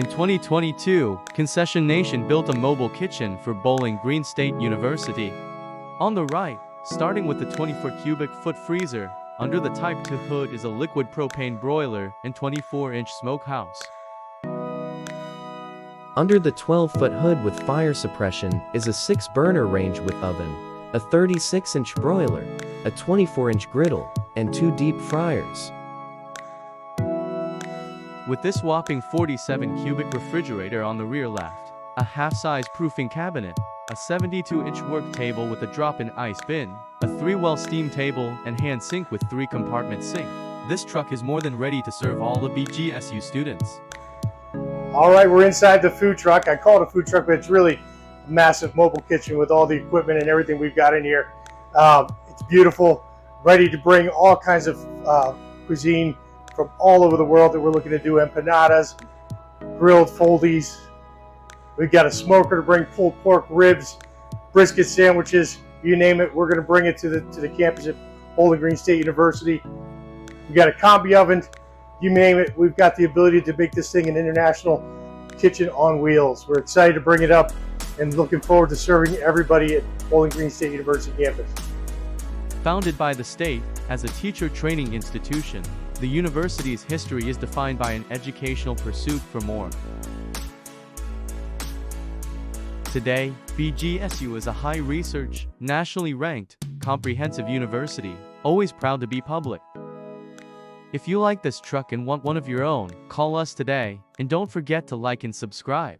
In 2022, Concession Nation built a mobile kitchen for Bowling Green State University. On the right, starting with the 24 cubic foot freezer, under the Type 2 hood is a liquid propane broiler and 24-inch smokehouse. Under the 12-foot hood with fire suppression is a 6-burner range with oven, a 36-inch broiler, a 24-inch griddle, and 2 deep fryers. With this whopping 47 cubic refrigerator on the rear left, a half-size proofing cabinet, a 72-inch work table with a drop-in ice bin, a 3-well steam table, and hand sink with 3-compartment sink, this truck is more than ready to serve all the BGSU students. All right, we're inside the food truck. I call it a food truck, but it's really a massive mobile kitchen with all the equipment and everything we've got in here. It's beautiful, ready to bring all kinds of cuisine from all over the world that we're looking to do. Empanadas, grilled foldies. We've got a smoker to bring pulled pork ribs, brisket sandwiches, you name it. We're going to bring it to the campus at Bowling Green State University. We've got a combi oven, you name it. We've got the ability to make this thing an international kitchen on wheels. We're excited to bring it up and looking forward to serving everybody at Bowling Green State University campus. Founded by the state as a teacher training institution, the university's history is defined by an educational pursuit for more. Today, BGSU is a high-research, nationally ranked, comprehensive university, always proud to be public. If you like this truck and want one of your own, call us today, and don't forget to like and subscribe.